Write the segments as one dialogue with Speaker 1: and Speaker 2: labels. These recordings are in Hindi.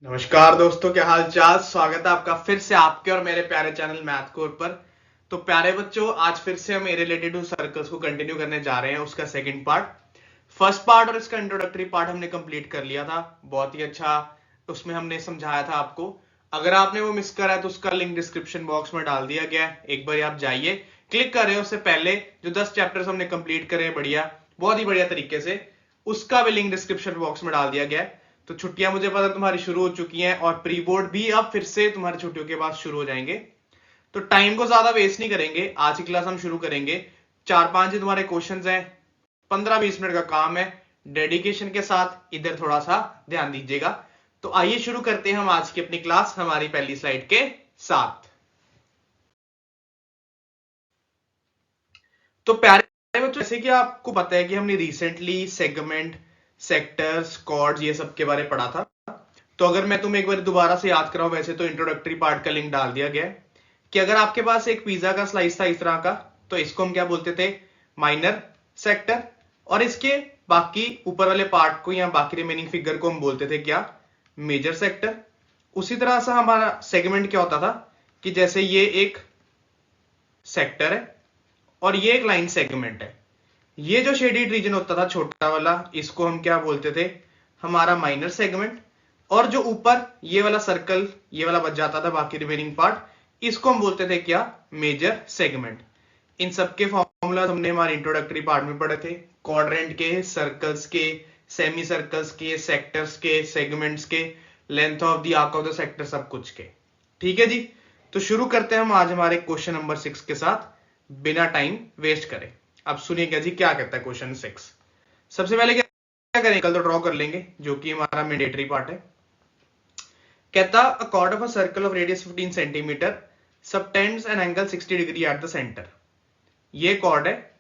Speaker 1: नमस्कार दोस्तों, क्या हाल चाल। स्वागत है आपका फिर से आपके और मेरे प्यारे चैनल मैथ कोर पर। तो प्यारे बच्चों, आज फिर से हम ए रिलेटेड टू सर्कल्स को कंटिन्यू करने जा रहे हैं। उसका सेकंड पार्ट, फर्स्ट पार्ट और इसका इंट्रोडक्टरी पार्ट हमने कंप्लीट कर लिया था। बहुत ही अच्छा उसमें हमने समझाया था आपको। अगर आपने वो मिस करा है तो उसका लिंक डिस्क्रिप्शन बॉक्स में डाल दिया गया है। एक बार आप जाइए, क्लिक कर रहे हैं। उससे पहले जो 10 चैप्टर्स हमने कंप्लीट करे हैं बढ़िया, बहुत ही बढ़िया तरीके से, उसका भी लिंक डिस्क्रिप्शन बॉक्स में डाल दिया गया है। तो छुट्टियां मुझे पता तुम्हारी शुरू हो चुकी हैं और प्री बोर्ड भी अब फिर से तुम्हारी छुट्टियों के बाद शुरू हो जाएंगे। तो टाइम को ज्यादा वेस्ट नहीं करेंगे, आज की क्लास हम शुरू करेंगे। 4-5 ही तुम्हारे क्वेश्चंस हैं, 15-20 मिनट का काम है। डेडिकेशन के साथ इधर थोड़ा सा ध्यान दीजिएगा। तो आइए शुरू करते हैं हम आज की अपनी क्लास हमारी पहली स्लाइड के साथ। तो प्यारे बच्चों, जैसे कि आपको पता है कि हमने रिसेंटली सेगमेंट, सेक्टर्स, कॉर्ड्स ये सब के बारे में पढ़ा था। तो अगर मैं तुम्हें एक बार दोबारा से याद कराऊं, वैसे तो इंट्रोडक्टरी पार्ट का लिंक डाल दिया गया है कि अगर आपके पास एक पिज्जा का स्लाइस था इस तरह का, तो इसको हम क्या बोलते थे? Minor sector. और इसके बाकी ऊपर वाले पार्ट को या बाकी रिमेनिंग फिगर को हम बोलते थे क्या? Major sector. उसी तरह से हमारा सेगमेंट क्या होता था कि जैसे ये एक सेक्टर है और ये एक लाइन सेगमेंट है। ये जो शेडेड रीजन होता था छोटा वाला, इसको हम क्या बोलते थे? हमारा माइनर सेगमेंट। और जो ऊपर ये वाला सर्कल, ये वाला बच जाता था बाकी रिमेनिंग पार्ट, इसको हम बोलते थे क्या? Major segment. इन सबके फॉर्मूला हमने हमारे इंट्रोडक्टरी पार्ट में पढ़े थे। क्वाड्रेंट के, सर्कल्स के, सेमी सर्कल्स के, सेक्टर्स के, सेगमेंट्स के, length of the arc of the sector, सब कुछ के। ठीक है जी। तो शुरू करते हैं हम आज हमारे क्वेश्चन नंबर 6 के साथ, बिना टाइम वेस्ट करें। अब सुनिएगा जी क्या कहता है क्वेश्चन 6। सबसे पहले क्या करेंगे, कल तो ड्रॉ कर लेंगे जो कि हमारा मैंडेटरी पार्ट है। कहता अ chord of a circle of radius 15 centimetre subtends an angle 60 degree at the centre. ये कॉर्ड है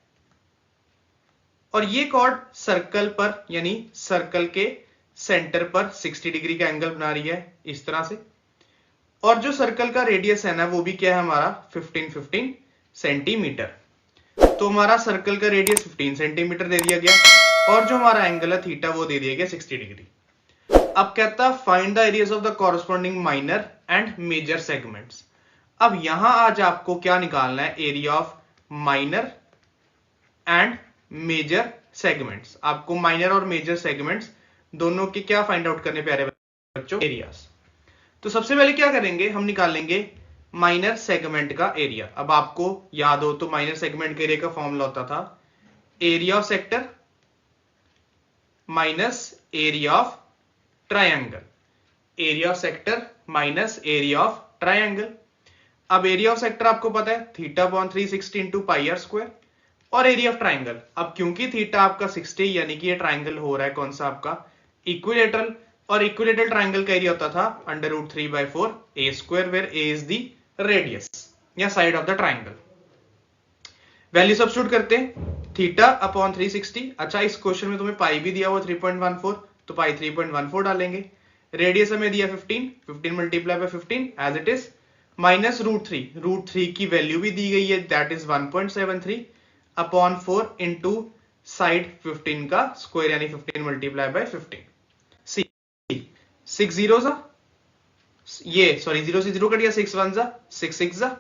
Speaker 1: और ये कॉर्ड सर्कल पर यानी सर्कल के सेंटर पर 60 डिग्री का एंगल बना रही है इस तरह से। और जो सर्कल का रेडियस है ना, वो भी क्या है हमारा? 15 सेंटीमीटर। तो हमारा सर्कल का रेडियस 15 सेंटीमीटर दे दिया गया और जो हमारा एंगल है थीटा, वो दे दिया गया 60 डिग्री। अब कहता find the areas of the corresponding minor and major segments. अब यहां आज आपको क्या निकालना है? Area of minor and major segments. आपको माइनर और मेजर सेगमेंट्स दोनों के क्या फाइंड आउट करने प्यारे बच्चों? एरियाज। तो सबसे पहले क्या करेंगे, हम निकालेंगे माइनर सेगमेंट का एरिया। अब आपको याद हो तो माइनर सेगमेंट के एरिया का फॉर्मूला होता था area of sector minus area of triangle. Area of sector minus area of triangle. अब एरिया ऑफ सेक्टर आपको पता है theta upon 360 into pi r square. और एरिया ऑफ ट्राइंगल, अब क्योंकि थीटा आपका 60 यानी कि ये ट्राइंगल हो रहा है कौन सा? आपका इक्विलेटरल। और इक्विलेटरल ट्राइंगल का एरिया होता था under root 3/4 A square, where A is the radius या side of the triangle. Value substitute करते हैं, थीटा अपॉन 360। अच्छा, इस क्वेश्चन में तुम्हें पाई भी दिया हुआ 3.14, तो पाई 3.14 डालेंगे। रेडियस हमें दिया 15 multiply by 15 as it is, minus root three की वैल्यू भी दी गई है, that is 1.73 upon 4 into side 15 का स्क्वायर यानी 15 मल्टीप्लाई बाय 15। सी 6 जीरो जा, ये सॉरी 0 से 0 कट गया, 6 1 जा 6 6 जा।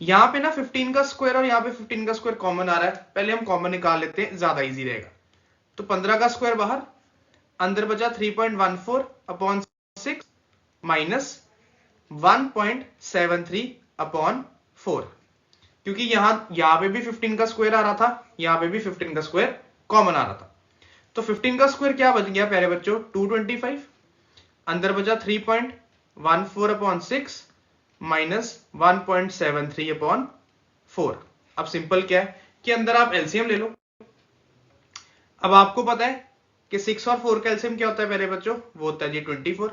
Speaker 1: यहां पे ना 15 का स्क्वायर और यहां पे 15 का स्क्वायर कॉमन आ रहा है, पहले हम कॉमन निकाल लेते हैं, ज्यादा इजी रहेगा। तो 15 का स्क्वायर बाहर, अंदर बचा 3.14 अपॉन 6 माइनस 1.73 अपॉन 4। क्योंकि यहां पे भी 15 का स्क्वायर आ रहा था, यहां पे भी 15 का स्क्वायर कॉमन आ रहा था। तो 15 का स्क्वायर क्या बच गया प्यारे बच्चों? 225। अंदर बचा 3.14 अपॉन 6 माइनस 1.73 अपॉन 4। अब सिंपल क्या है कि अंदर आप एलसीएम ले लो। अब आपको पता है कि 6 और 4 का एलसीएम क्या होता है पहले बच्चों? वो होता है जी 24।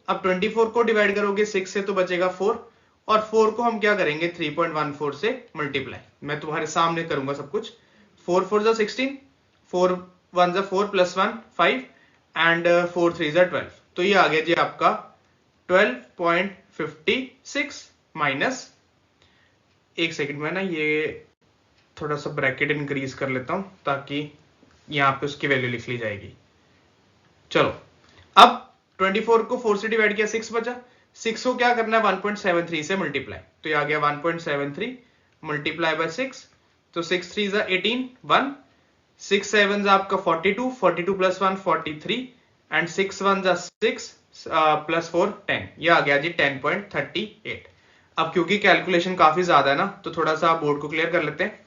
Speaker 1: अब 24 को डिवाइड करोगे 6 से तो बचेगा 4, और 4 को हम क्या करेंगे? 3.14 से मल्टीप्लाई। मैं तुम्हारे सामने करूंगा सब कुछ। 4 4 जा 16, 4 1 जा 4 प्लस 1 5 एंड 4 3 जा 12। तो ये आ गया जी आपका 12.56 माइनस, एक सेकंड में ना ये थोड़ा सा ब्रैकेट इंक्रीज कर लेता हूं ताकि यहां पे उसकी वैल्यू लिख ली जाएगी। चलो, अब 24 को 4 से डिवाइड किया 6 बचा, 6 को क्या करना है 1.73 से मल्टीप्लाई, तो ये आ गया 1.73 मल्टीप्लाई बाय 6, तो 6 3 जा 18 1, 6 7 जा आपका 42, 42 प्लस 1 43 एंड 6 1 जा 6 प्लस 4 10, ये आ गया जी 10.38। अब क्योंकि कैलकुलेशन काफी ज्यादा है ना, तो थोड़ा सा बोर्ड को क्लियर कर लेते हैं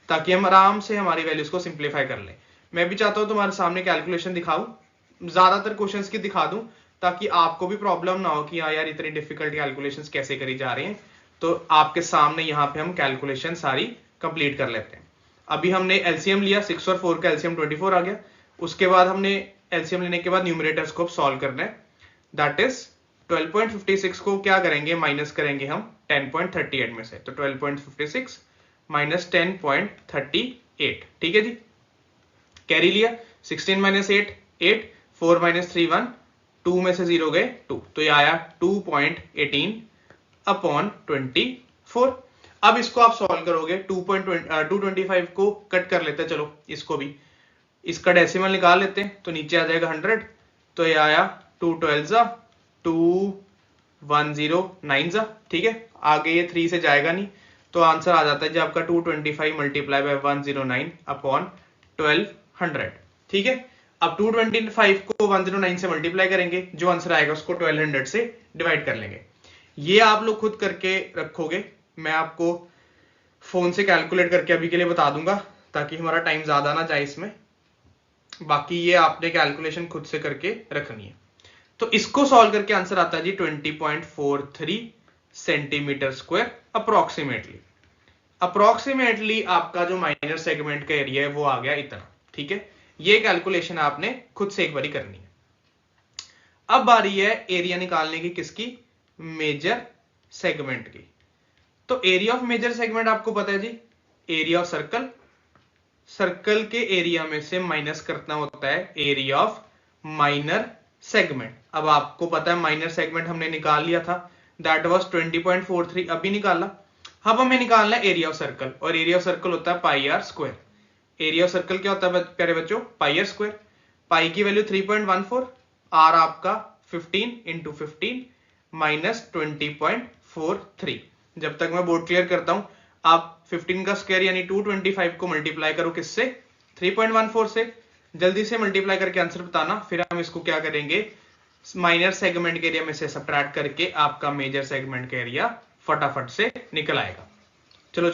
Speaker 1: ताकि हम आराम से हमारी वैल्यूज को सिंप्लीफाई कर लें। मैं भी चाहता हूं तुम्हारे सामने कैलकुलेशन दिखाऊं, ज्यादातर क्वेश्चंस की दिखा दूं ताकि आपको भी प्रॉब्लम ना हो कि यार इतनी डिफिकल्ट कैलकुलेशंस कैसे करी जा रही हैं। तो आपके सामने यहाँ पे हम कैलकुलेशन सारी कंप्लीट कर लेते हैं। अभी हमने एलसीएम लिया, 6 और 4 का एलसीएम 24 आ गया। उसके बाद हमने एलसीएम लेने के बाद न्यूमरेटर्स को सॉल्व करना है, दैट इज 12.56 को क्या करेंगे माइनस करेंगे हम 10.38 में से, तो 12.56 माइनस 10.38, ठीक है जी। कैरी लिया 16 माइनस 8 8, 4 माइनस 3 1, 2 में से 0 गए 2, तो ये आया 2.18 अपॉन 24। अब इसको आप सॉल्व करोगे 225 को कट कर लेते हैं, चलो इसको भी, इसका डेसिमल निकाल लेते हैं, तो नीचे आ जाएगा 100, तो ये आया 2 12 जा 2109 जा, ठीक है। आगे ये 3 से जाएगा नहीं, तो आंसर आ जाता है जी आपका 225 मल्टीप्लाई बाय 109 अपॉन 1200, ठीक है। अब 225 को 109 से मल्टीप्लाई करेंगे, जो आंसर आएगा उसको 1200 से डिवाइड कर लेंगे। ये आप लोग खुद करके रखोगे, मैं आपको फोन से कैलकुलेट करके अभी के लिए बता दूंगा ताकि हमारा टाइम ज्यादा ना जाए इसमें, बाकी ये आपने कैलकुलेशन खुद से करके रखनी है। तो इसको सॉल्व करके आंसर आता है जी 20.43 सेंटीमीटर स्क्वायर अप्रोक्सीमेटली आपका जो माइनर सेगमेंट का एरिया है वो आ गया इतना, ठीक है। ये कैलकुलेशन आपने खुद से एक बारी करनी है। अब बारी है एरिया निकालने की, किसकी, मेजर सेगमेंट की। तो एरिया ऑफ मेजर सेगमेंट आपको पता है जी, एरिया ऑफ सर्कल, सर्कल के एरिया में से माइनस करना होता है एरिया ऑफ माइनर सेगमेंट। अब आपको पता है माइनर सेगमेंट हमने निकाल लिया था, दैट वाज 20.43, अभी निकाला। अब हमें निकालना है एरिया ऑफ सर्कल, और एरिया ऑफ सर्कल होता है pi r square. Area of circle क्या होता है प्यारे बच्चों, पाई आर स्क्वायर। पाई की वैल्यू 3.14, आर आपका 15 इंटू 15 माइनस 20.43। जब तक मैं बोर्ड क्लियर करता हूं, आप 15 का स्क्वायर यानी 225 को मल्टीप्लाई करो किससे, 3.14 से। जल्दी से मल्टीप्लाई करके आंसर बताना, फिर हम इसको क्या करेंगे, माइनर सेगमेंट के एरिया में से सब्ट्रैक्ट करके आपका मेजर सेगमेंट का एरिया फटाफट से निकल आएगा। चलो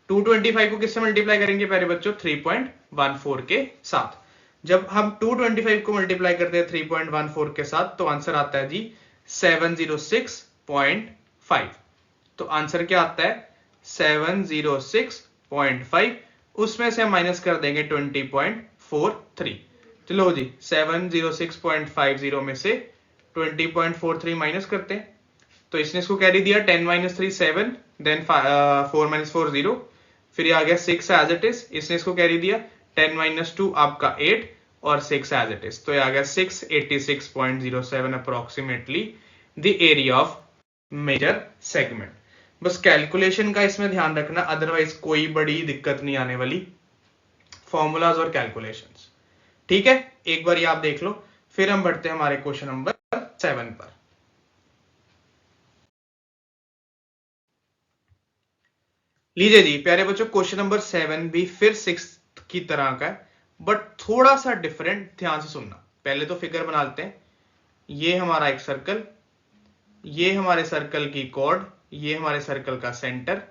Speaker 1: 225 को किससे मल्टीप्लाई करेंगे प्यारे बच्चों, 3.14 के साथ। जब हम 225 को मल्टीप्लाई करते हैं 3.14 के साथ, तो आंसर आता है जी 706.5। तो आंसर क्या आता है 706.5, उसमें से हम माइनस कर देंगे 20.43। चलो जी 706.50 में से 20.43 माइनस करते हैं, तो इसने इसको कैरी दिया 10 माइनस 3 7, देन 4 माइनस 4 0, फिर ये आ गया 6 एज इट इज, इसने इसको कैरी दिया 10 माइनस 2 आपका 8 और 6 एज इट इज, तो ये आ गया 686.07 approximately the area of major segment. बस कैलकुलेशन का इसमें ध्यान रखना, अदरवाइज कोई बड़ी दिक्कत नहीं आने वाली, फॉर्मूलाज और कैलकुलेशंस, ठीक है। एक बार ये आप देख लो, फिर हम बढ़ते हैं हमारे क्वेश्चन नंबर 7 पर। लीजिए जी प्यारे बच्चों, क्वेश्चन नंबर 7 भी फिर 6 की तरह का है, बट थोड़ा सा डिफरेंट, ध्यान से सुनना। पहले तो फिगर बना लेते हैं, ये हमारा एक सर्कल, ये हमारे सर्कल की कॉर्ड, ये हमारे सर्कल का सेंटर,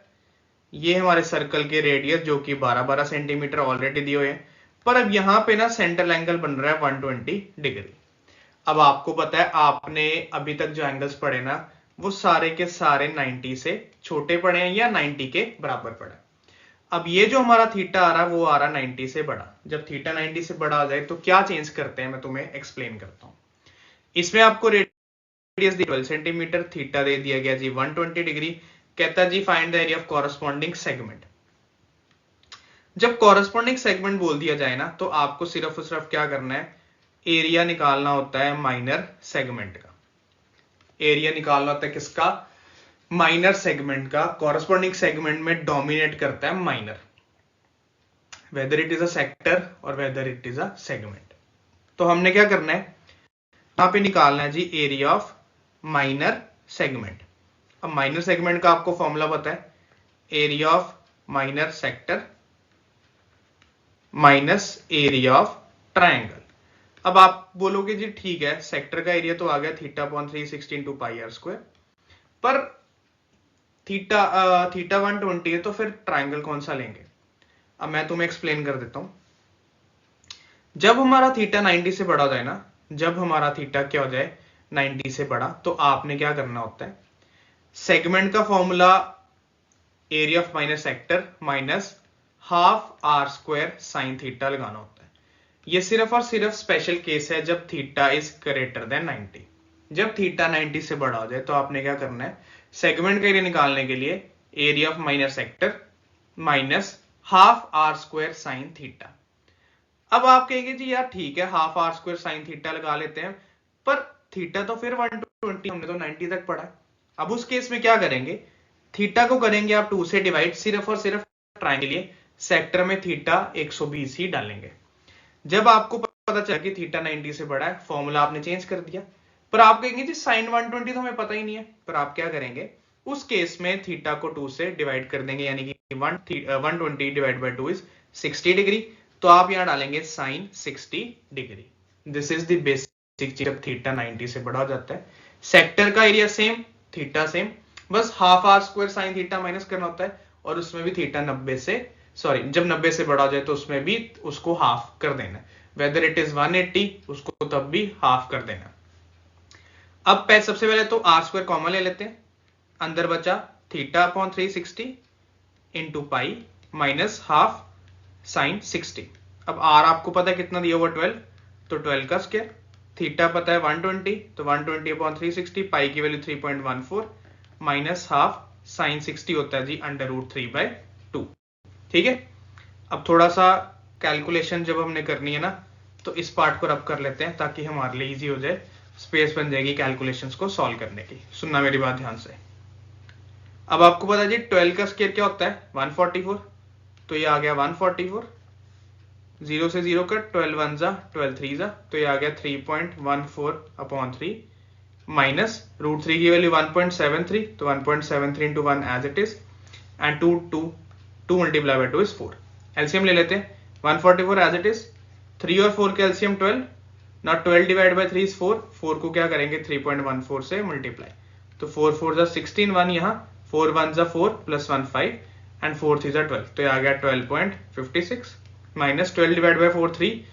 Speaker 1: ये हमारे सर्कल के रेडियस जो कि 12-12 सेंटीमीटर ऑलरेडी दिए हुए हैं, पर अब यहां पे ना सेंट्रल एंगल बन रहा है 120 डिग्री। अब आपको पता है, आपने अभी तक जो एंगल्स पढ़े ना, वो सारे के सारे 90 से छोटे पड़े हैं या 90 के बराबर पड़े। अब ये जो हमारा थीटा आ रहा है वो आ रहा है 90 से बड़ा। जब थीटा 90 से बड़ा आ जाए तो क्या चेंज करते हैं, मैं तुम्हें एक्सप्लेन करता हूं। इसमें आपको रेडियस 12 सेंटीमीटर, थीटा दे दिया गया जी 120 डिग्री। कहता जी find the area of corresponding segment. जब कॉरस्पॉन्डिंग सेगमेंट बोल दिया जाए ना, तो आपको सिर्फ और सिर्फ क्या करना है, एरिया निकालना होता है माइनर सेगमेंट का। एरिया निकालना होता है किसका, माइनर सेगमेंट का। कॉरस्पॉन्डिंग सेगमेंट में डोमिनेट करता है minor, whether it is a sector or whether it is a segment. तो हमने क्या करना है, यहां पे निकालना है जी एरिया ऑफ माइनर सेगमेंट। अब माइनर सेगमेंट का आपको फॉर्मूला पता है, area of minor sector minus area of triangle. अब आप बोलोगे जी ठीक है, सेक्टर का एरिया तो आ गया theta upon 360 into pi r square, पर थीटा 120 है, तो फिर ट्रायंगल कौन सा लेंगे? अब मैं तुम्हें एक्सप्लेन कर देता हूं। जब हमारा थीटा 90 से बड़ा हो जाए ना, जब हमारा थीटा क्या हो जाए 90 से बड़ा, तो आपने क्या करना होता है, सेगमेंट का formula area of minus sector minus half r square sine theta लगाना होता है। ये सिर्फ और सिर्फ स्पेशल केस है जब थीटा इज ग्रेटर देन 90। जब थीटा 90 से बड़ा हो जाए तो आपने क्या करना है, सेगमेंट का एरिया निकालने के लिए area of minor sector minus half r square sine theta. अब आप कहेंगे जी यार ठीक है, half r square sine theta लगा लेते हैं, पर थीटा तो फिर 120, हमने तो 90 तक पढ़ा है। अब उस केस में क्या करेंगे, थीटा को करेंगे आप 2 से डिवाइड, सिर्फ और सिर्फ ट्रायंगल के लिए सेक्टर में थीटा 120 ही डालेंगे। जब आपको पता चला कि थीटा 90 से बड़ा है, फॉर्मूला आपने चेंज कर दिया। पर आप कहेंगे जी साइन 120 तो हमें पता ही नहीं है, पर आप क्या करेंगे, उस केस में थीटा को 2 से डिवाइड कर देंगे, यानी कि 120 डिवाइड बाय 2 इज 60 डिग्री, तो आप यहां डालेंगे sine 60 degree. This is the basic चीज जब थीटा 90 से बड़ा हो जाता है। सेक्टर का एरिया सेम, थीटा सेम, बस half r square sine theta minus करना होता है, और उसमें भी थीटा 90 से जब 90 से बड़ा हो जाए तो उसमें भी उसको हाफ कर देना, वेदर इट इज 180 उसको तब भी हाफ कर देना। अब सबसे पहले तो आर स्क्वायर कॉमन ले लेते हैं, अंदर बचा theta upon 360 into pi minus half sine 60। अब आर आपको पता है कितना दिया हुआ 12, तो 12 का स्क्वायर, थीटा पता है 120, तो 120 अपॉन 360, पाई की वैल्यू 3.14 माइनस हाफ साइन 60 होता है जी √3/2। ठीक है, अब थोड़ा सा कैलकुलेशन जब हमने करनी है ना, तो इस पार्ट को रब कर लेते हैं ताकि हमारे लिए इजी हो जाए, स्पेस बन जाएगी कैलकुलेशंस को सॉल्व करने की। सुनना मेरी बात ध्यान से। अब आपको पता है जी 12 का स्क्वायर क्या होता है 144, तो ये आ गया 144, 0 से 0 कट, 12 1 जा 12 3 जा, तो ये आ गया 3.14 अपॉन 3 माइनस √3 की वैल्यू 1.73, तो 1.73 into 1 as it is, and 2 multiply by 2 is 4। LCM ले लेते हैं, 144 एज इट इज, 3 और 4 के एलसीएम 12, ना 12 डिवाइड बाय 3 इज 4, 4 को क्या करेंगे 3.14 से मल्टीप्लाई, तो 4 4 जा 16, 1 यहाँ, 4 1 जा 4 प्लस 1 5, एंड 4 3 जा 12, तो ये आ गया 12.56 माइनस 12 डिवाइड बाय 4 3,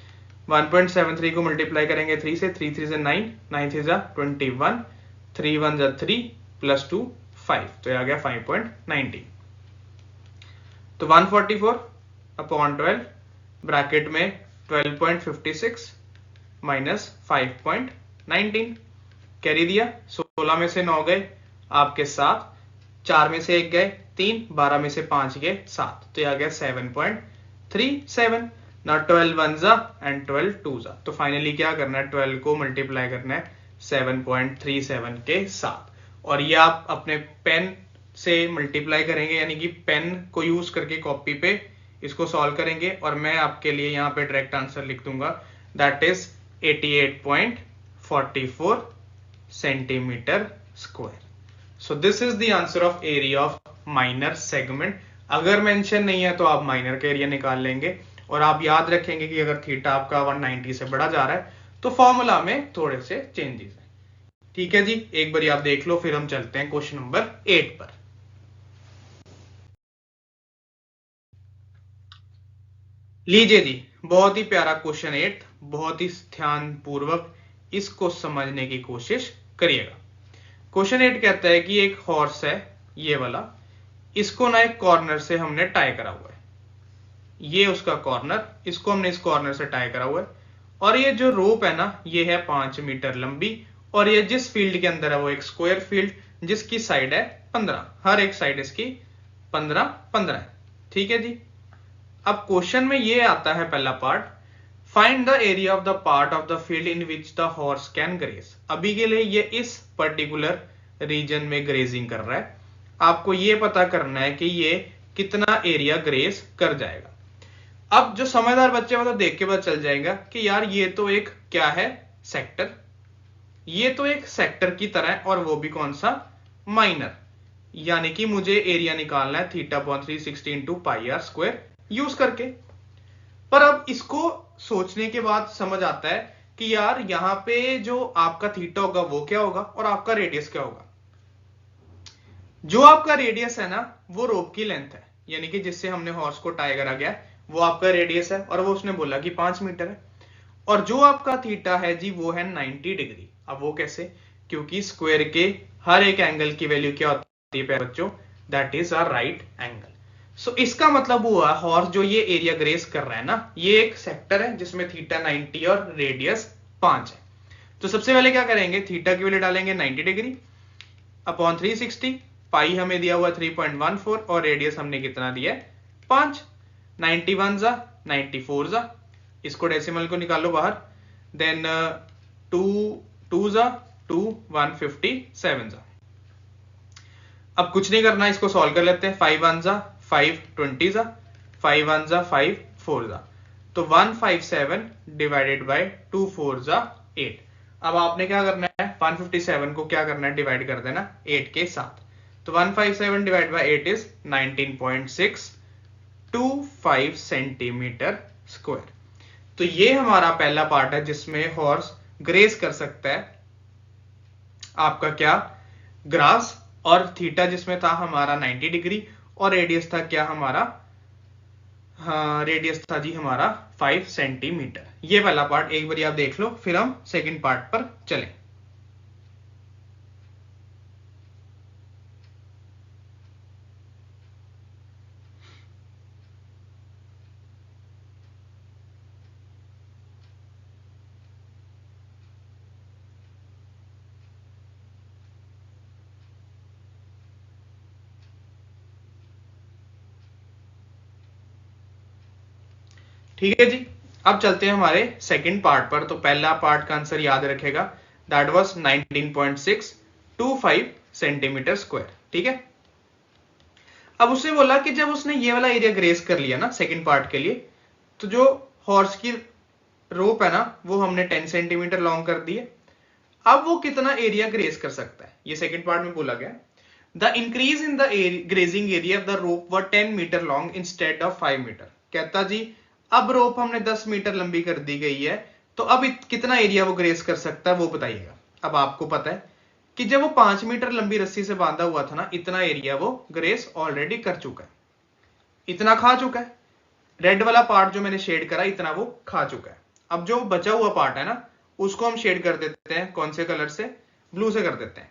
Speaker 1: 1.73 को मल्टीप्लाई करेंगे 3 से, 3 3 जा 9, 9 3 जा 21, 3 1 जा 3 प्लस 2 5, तो ये आ गया 5.90। तो 144 अपॉन 12 ब्रैकेट में 12.56 माइनस 5.19, कैरी दिया, 16 में से 9 गए आपके 7, 4 में से 1 गए 3, 12 में से 5 गए 7, तो यह आ गया 7.37। ना 12 1 जा एंड 12 2 जा, तो फाइनली क्या करना है, 12 को मल्टीप्लाई करना है 7.37 के साथ, और ये आप अपने पेन से मल्टीप्लाई करेंगे, यानी कि पेन को यूज करके कॉपी पे इसको सॉल्व करेंगे, और मैं आपके लिए यहाँ पे डायरेक्ट आंसर लिख दूंगा, that is 88.44 centimetre square. So this is the answer of area of minor segment. अगर मेंशन नहीं है तो आप माइनर का एरिया निकाल लेंगे, और आप याद रखेंगे कि अगर थीटा आपका 190 से बढ़ा जा रहा है तो फॉर्मूला में थोड़े से चेंजेस हैं। ठीक है जी, एक बार आप देख लो, फिर हम चलते हैं क्वेश्चन नंबर 8 पर। लीजिए जी, बहुत ही प्यारा क्वेश्चन 8, बहुत ही ध्यान पूर्वक इसको समझने की कोशिश करिएगा। क्वेश्चन 8 कहता है कि एक हॉर्स है, ये वाला, इसको ना एक कॉर्नर से हमने टाई करा हुआ है, ये उसका कॉर्नर, इसको हमने इस कॉर्नर से टाई करा हुआ है, और ये जो रोप है ना, ये है 5 मीटर लंबी, और ये जिस फील्ड के अंदर है वो एक स्क्वायर फील्ड, जिसकी साइड है 15, हर एक साइड इसकी 15 है। ठीक है जी, अब क्वेश्चन में ये आता है पहला part, find the area of the part of the field in which the horse can graze. अभी के लिए ये इस पर्टिकुलर रीजन में ग्रेजिंग कर रहा है, आपको ये पता करना है कि ये कितना एरिया ग्रेज कर जाएगा। अब जो समझदार बच्चे को तो देख के पता चल जाएगा कि यार ये तो एक क्या है, सेक्टर, ये तो एक सेक्टर की तरह है, और वो भी कौन सा, माइनर। यानी कि मुझे एरिया निकालना है theta upon 360 into pi r square use करके। पर अब इसको सोचने के बाद समझ आता है कि यार यहां पे जो आपका थीटा होगा वो क्या होगा और आपका रेडियस क्या होगा। जो आपका रेडियस है ना वो रोप की लेंथ है, यानी कि जिससे हमने हॉर्स को टाई करा गया वो आपका रेडियस है, और वो उसने बोला कि 5 मीटर है। और जो आपका थीटा है जी वो है 90 डिग्री। अब वो कैसे, क्योंकि स्क्वायर के हर एक एंगल की वैल्यू क्या होती है बच्चों, that is a right angle. So इसका मतलब हुआ हॉर्स जो ये एरिया ग्रेस कर रहा है ना, ये एक सेक्टर है जिसमें थीटा 90 और रेडियस 5 है। तो सबसे पहले क्या करेंगे, थीटा की वैल्यू डालेंगे 90 डिग्री अपॉन 360, पाई हमें दिया हुआ 3.14 और रेडियस हमने कितना दिया है 5। 91 जा 94 जा, इसको डेसिमल को निकालो बाहर, देन 2 2 जा 2 157 जा। अब कुछ नहीं करना, इसको सॉल्व कर लेते हैं। 5 1 जा 5 20 जा, 5 1 जा 5 4 जा, तो 157 डिवाइडेड बाय 2 4 जा 8। अब आपने क्या करना है, 157 को क्या करना है, डिवाइड कर देना 8 के साथ। तो 157 divide by 8 is 19.625 centimetre square. तो ये हमारा पहला पार्ट है जिसमें हॉर्स ग्रेस कर सकता है आपका क्या, ग्रास। और थीटा जिसमें था हमारा 90 डिग्री, और रेडियस था क्या हमारा, हाँ रेडियस था जी हमारा 5 सेंटीमीटर। ये वाला पार्ट एक बार आप देख लो, फिर हम सेकंड पार्ट पर चलें। ठीक है जी, अब चलते हैं हमारे सेकंड पार्ट पर। तो पहला पार्ट का आंसर याद रखेगा, दैट वाज 19.625 सेंटीमीटर स्क्वायर। ठीक है, अब उसने बोला कि जब उसने ये वाला एरिया ग्रेस कर लिया ना सेकंड पार्ट के लिए, तो जो हॉर्स की रोप है ना वो हमने 10 सेंटीमीटर लॉन्ग कर दी है। अब वो कितना एरिया ग्रेस कर सकता है, ये सेकंड पार्ट में बोला गया। The increase in the grazing area of the rope were 10 metre long instead of 5 metre. कहता जी अब रोप हमने 10 मीटर लंबी कर दी गई है, तो अब कितना एरिया वो ग्रेस कर सकता है वो बताइएगा। अब आपको पता है कि जब वो 5 मीटर लंबी रस्सी से बांधा हुआ था ना, इतना एरिया वो ग्रेस ऑलरेडी कर चुका है, इतना खा चुका है। रेड वाला पार्ट जो मैंने शेड करा इतना वो खा चुका है। अब जो बचा हुआ पार्ट है ना उसको हम शेड कर देते हैं, कौन से कलर से, ब्लू से कर देते हैं।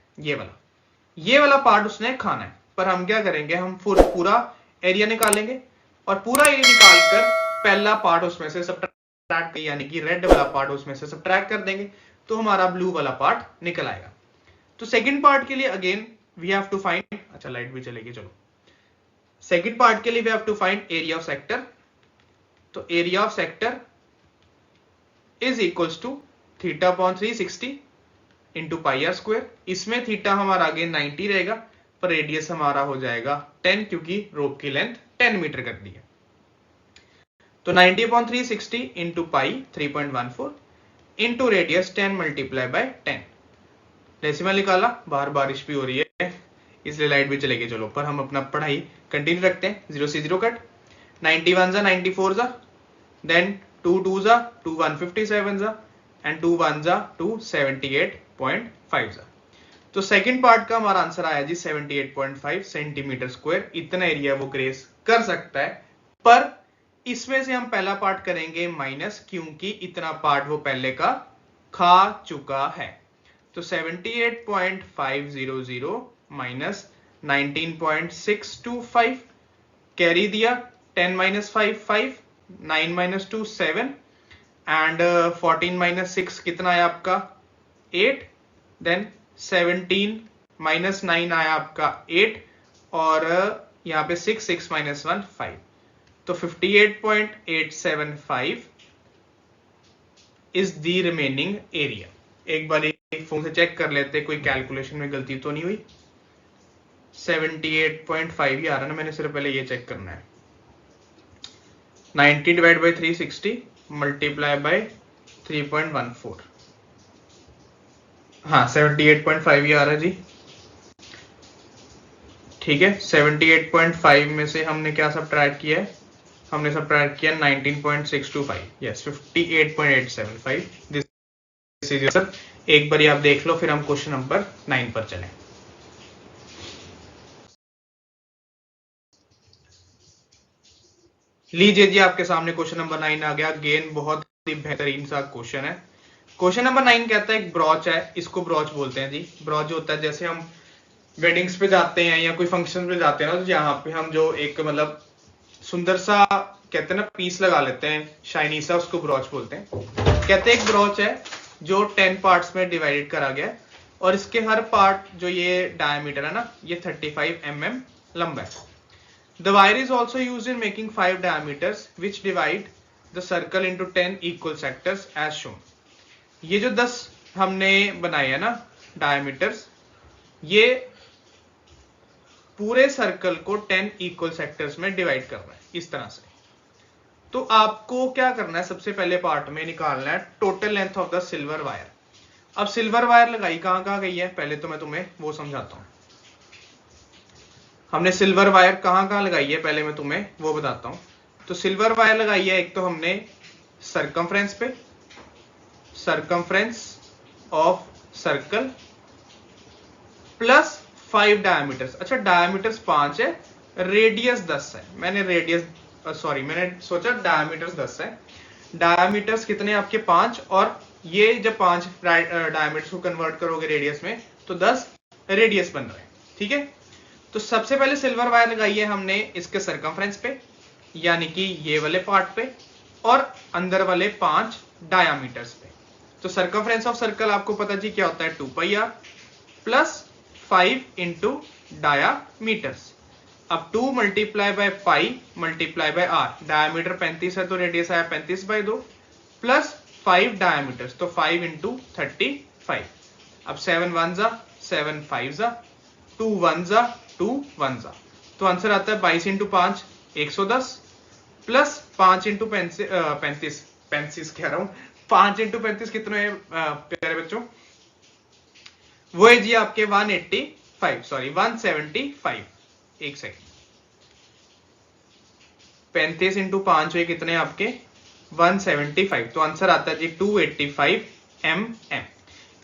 Speaker 1: ये वाला पार्ट उसने खाना है। पर हम क्या करेंगे, हम पूरा एरिया निकालेंगे, और पूरा एरिया निकालकर पहला पार्ट उसमें से सब्ट्रैक्ट, यानी कि रेड वाला पार्ट उसमें से सब्ट्रैक्ट कर देंगे, तो हमारा ब्लू वाला पार्ट निकल आएगा। तो सेकंड पार्ट के लिए again we have to find, अच्छा लाइट भी चलेगी, चलो सेकंड पार्ट के लिए we have to find area of sector. तो area of sector is equals to theta upon 360 into pi r square. इसमें थीटा हमारा आगे 90 रहेगा, पर रेडियस हमारा हो जाएगा 10, क्योंकि रोप की लेंथ 10 मीटर कर दी है। तो 90 upon 360 into pi 3.14 into radius 10 multiply by 10। Decimal निकाला, बाहर बारिश भी हो रही है इसलिए लाइट भी चलेगी। चलो पर हम अपना पढ़ाई कंटिन्यू रखते हैं। 0 से 0 कट, 91 जा 94 जा, देन 2 2 जा 2 157 जा, एंड 2 1 जा 2 78.5 जा। तो सेकंड पार्ट का हमारा आंसर आया जी 78.5 सेंटीमीटर स्क्वायर। इतना एरिया वो ग्रेस कर सकता है, पर इसमें से हम पहला पार्ट करेंगे माइनस, क्योंकि इतना पार्ट वो पहले का खा चुका है। तो 78.500 माइनस 19.625, कैरी दिया 10 माइनस 5 5, 9 माइनस 2 7, एंड 14 माइनस 6 कितना आया आपका 8, देन 17 माइनस 9 आया आपका 8, और यहाँ पे 6 6 माइनस 1 5, तो 58.875 इज द रिमेनिंग एरिया। एक बार फोन से चेक कर लेते कोई कैलकुलेशन में गलती तो नहीं हुई। 78.5 ही आ रहा ना, मैंने सिर्फ पहले ये चेक करना है। 90 डिवाइड बाई 360 मल्टीप्लाई बाय 3.14, हाँ 78.5 ही आ रहा है जी। ठीक है, 78.5 में से हमने क्या सब्ट्रैक्ट किया है, हमने सब्ट्रैक्ट किया 19.625, यस 58.875। दिस इज सर, एक बार आप देख लो, फिर हम क्वेश्चन नंबर 9 पर चलें। लीजिए जी, आपके सामने क्वेश्चन नंबर 9 आ गया। अगेन बहुत ही बेहतरीन सा क्वेश्चन है। क्वेश्चन नंबर 9 कहता है एक ब्रॉच है, इसको ब्रॉच बोलते हैं जी। ब्रॉच जो होता है, जैसे हम वेडिंग्स पे जाते हैं या कोई फंक्शन पे जाते हैं ना, तो यहाँ पे हम जो एक मतलब सुंदर सा कहते हैं ना पीस लगा लेते हैं शाइनी सा, उसको ब्रॉच बोलते हैं। कहते हैं एक ब्रॉच है जो 10 पार्ट्स में डिवाइडेड करा गया है, और इसके हर पार्ट जो ये डायमीटर है ना, ये 35 mm लंबा है। The wire is also used in making 5 diameters which divide the circle into 10 equal sectors as shown. ये जो 10 हमने बनाए हैं ना डायमीटर्स, ये पूरे सर्कल को 10 इक्वल सेक्टर्स में डिवाइड कर रहा है इस तरह से। तो आपको क्या करना है, सबसे पहले पार्ट में निकालना है total length of the silver wire. अब सिल्वर वायर लगाई कहां गई है, पहले तो मैं तुम्हें वो समझाता हूं। हमने सिल्वर वायर कहां लगाई है, पहले मैं तुम्हें वो बताता हूं। तो सिल्वर वायर लगाई है एक तो हमने सरकमफ्रेंस पे, circumference of circle plus 5 diameters. अच्छा, डायमीटर्स 5 है, रेडियस 10 है। मैंने रेडियस मैंने सोचा डायमीटर्स 10 है। डायमीटर्स कितने आपके 5, और ये जब 5 डायमीटर्स को कन्वर्ट करोगे रेडियस में तो 10 रेडियस बन रहे हैं। ठीक है, तो सबसे पहले सिल्वर वायर लगाई है हमने इसके सरकमफ्रेंस पे, यानी कि ये वाले पार्ट पे, और अंदर वाले 5 डायामीटर्स पे। तो सरकमफ्रेंस ऑफ सर्कल आपको पता जी क्या होता है, 2πr प्लस 5 इंटू डायामीटर्स। अब 2 multiply by pi multiply by r, diameter 35 है तो रेडियस आया 35/2 प्लस 5 डायमीटर्स, तो 5 इंटू 35। अब 7 1 जा 7 5 जा 2 1 जा 2 1 जा, तो आंसर आता है 22 इंटू 5 110 प्लस 5 इंटू 35 कह रहा हूं, 5 इंटू 35 कितने प्यारे बच्चों, वो है जी आपके 175। एक सेकंड, 35 इंटू 5 हुए कितने आपके 175, तो आंसर आता है जी 285 mm।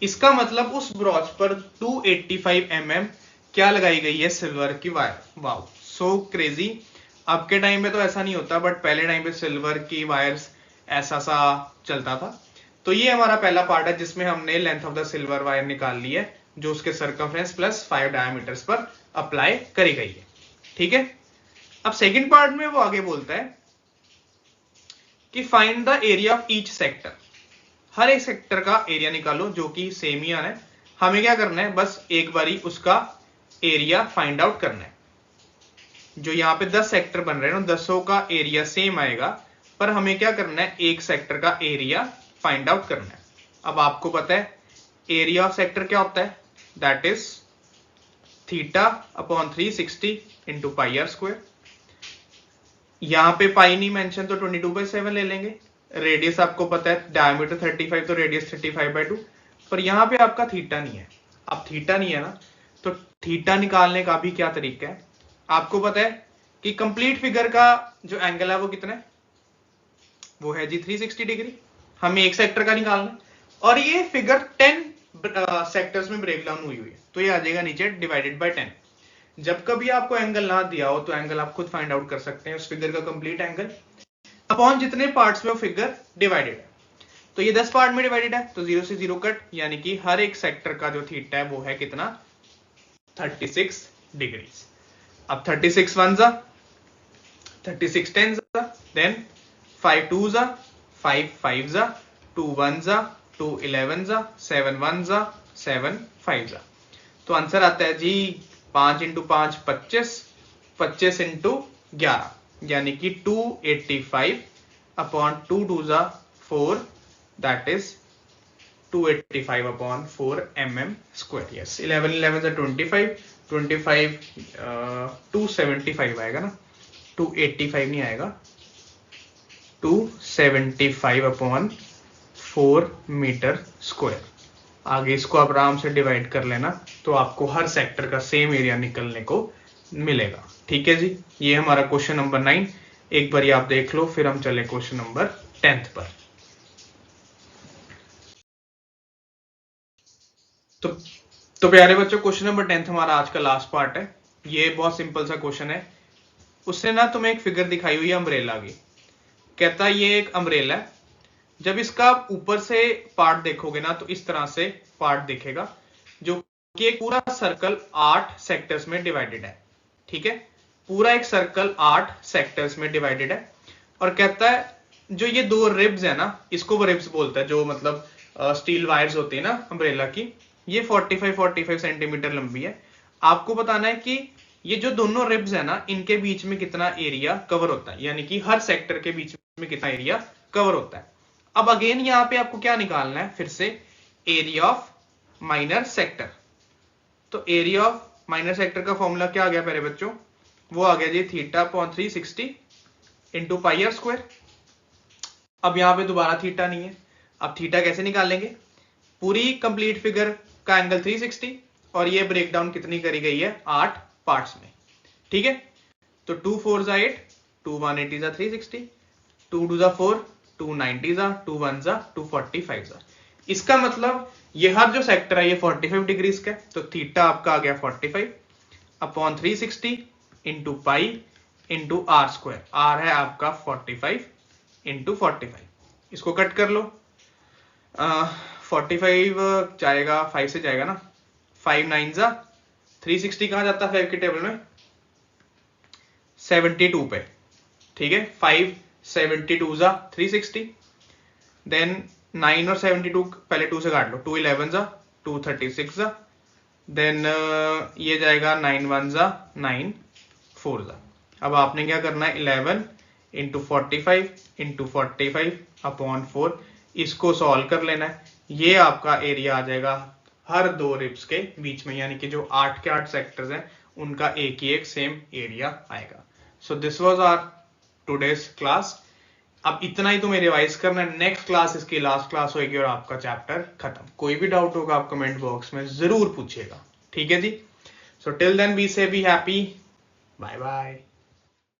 Speaker 1: इसका मतलब उस ब्रॉच पर 285 mm क्या लगाई गई है, सिल्वर की वायर। Wow, so crazy. आपके टाइम में तो ऐसा नहीं होता, बट पहले टाइम पे सिल्वर की वायर्स ऐसा सा चलता था। तो ये हमारा पहला पार्ट है जिसमें हमने length of the silver wire निकाल ली है, जो उसके सर्कमफ्रेंस प्लस 5 डायमीटर्स पर अप्लाई करी गई है। ठीक है, अब सेकंड पार्ट में वो आगे बोलता है कि find the area of each sector. हर एक सेक्टर का एरिया निकालो, जो कि सेम ही आना है। हमें क्या करना है, बस एक बारी उसका एरिया फाइंड आउट करना है। जो यहाँ पे 10 सेक्टर बन रहे हैं ना, 10 का एरिया सेम आएगा, पर हमें क्या करना है, एक सेक्टर का एरिया फाइंड आउट करना है। अब आपको पता है एरिया ऑफ सेक्टर क्या होता है, that is θ/360 into pi r square. यहां पे पाई नहीं मेंशन तो 22/7 ले लेंगे। रेडियस आपको पता है डायमीटर 35, तो रेडियस 35/2, पर यहां पे आपका थीटा नहीं है। अब थीटा नहीं है ना, तो थीटा निकालने का भी क्या तरीका है, आपको पता है कि कंप्लीट फिगर का जो एंगल है वो कितना है, वो है जी 360 डिग्री। हमें एक सेक्टर का निकालना है, और ये फिगर 10 सेक्टर्स में ब्रेक डाउन हुई है, तो ये आ जाएगा नीचे डिवाइडेड बाय 10। जब कभी आपको एंगल ना दिया हो तो एंगल आप खुद फाइंड आउट कर सकते हैं, उस फिगर का कंप्लीट एंगल अपॉन जितने पार्ट्स में वो फिगर डिवाइडेड है। तो ये 10 पार्ट में डिवाइडेड है, तो 0 से 0 कट, यानी कि हर एक सेक्टर का जो थीटा है वो है कितना, 36 डिग्री। अब 36 1 जा 36 10 जा, देन 5 2 जा 5 5 जा 2 1 जा 2 11 जा 7 1 जा 7 5 जा, तो आंसर आता है जी 5 इंटू 5 25, 25 इंटू 11, यानी कि 285 अपॉन 2 2 जा 4, that is 285 upon 4 mm square. Yes, 11 11 जा 25, 25 275 आएगा ना, 285 नहीं आएगा, 275 अपॉन 4 मीटर स्क्वायर। आगे इसको आप आराम से डिवाइड कर लेना, तो आपको हर सेक्टर का सेम एरिया निकलने को मिलेगा। ठीक है जी, ये हमारा क्वेश्चन नंबर 9, एक बार आप देख लो, फिर हम चले क्वेश्चन नंबर 10 पर। तो प्यारे बच्चों, क्वेश्चन नंबर 10 हमारा आज का लास्ट पार्ट है। ये बहुत सिंपल सा क्वेश्चन है। उसने ना तुम्हें एक फिगर दिखाई हुई है अम्ब्रेला की। कहता है ये एक अम्ब्रेला है, जब इसका ऊपर से पार्ट देखोगे ना तो इस तरह से पार्ट दिखेगा, जो कि एक पूरा सर्कल 8 सेक्टर्स में डिवाइडेड है। ठीक है, पूरा एक सर्कल 8 सेक्टर्स में डिवाइडेड है। और कहता है जो ये 2 रिब्स है ना, इसको वो रिब्स बोलता है, जो मतलब स्टील वायर्स होती है ना अम्ब्रेला की, ये 45 सेंटीमीटर लंबी है। आपको बताना है कि ये जो दोनों रिब्स है ना, इनके बीच में कितना एरिया कवर होता है, यानी कि हर सेक्टर के बीच में कितना एरिया कवर होता है। अब अगेन यहां पे आपको क्या निकालना है, फिर से एरिया ऑफ माइनर सेक्टर। तो एरिया ऑफ माइनर सेक्टर का फॉर्मूला क्या आ गया मेरे बच्चों, वो आ गया जी theta upon 360 into pi r square. अब यहां पे दोबारा थीटा नहीं है, अब थीटा कैसे निकालेंगे, पूरी कंप्लीट फिगर का एंगल 360 और ये ब्रेकडाउन कितनी करी गई है, 8 पार्ट्स में। ठीक है, तो 2 4 जा 8, 2 1 8 जा 360, 2 2 जा 4, 2 90 जा, 2 1 जा 245 जा। इसका मतलब ये हर जो सेक्टर है ये 45 डिग्रीज का है, तो थीटा आपका आ गया 45 upon 360 into pi into r square. R है आपका 45 इंटू 45, इसको कट कर लो। 45 जाएगा 5 से जाएगा ना, 5 9 जा 360 कहां जाता है 5 के टेबल में, 72 पे। ठीक है, 5 72 जा 360, देन 9 और 72 पहले 2 से काट लो, 2 11 जा 236 जा, देन ये जाएगा 9 1 जा 9 4 जा। अब आपने क्या करना है, 11 इंटू 45 इंटू 45 अपॉन 4, इसको सॉल्व कर लेना है। ये आपका एरिया आ जाएगा हर 2 रिब्स के बीच में, यानी कि जो 8 के 8 सेक्टर्स हैं उनका एक ही एक सेम एरिया आएगा। So this was our today's class. अब इतना ही तुम्हें रिवाइज करना है, नेक्स्ट क्लास इसकी लास्ट क्लास होगी और आपका चैप्टर खत्म। कोई भी डाउट होगा आप कमेंट बॉक्स में जरूर पूछिएगा। ठीक है जी, सो टिल देन बी से बी हैप्पी, बाय बाय।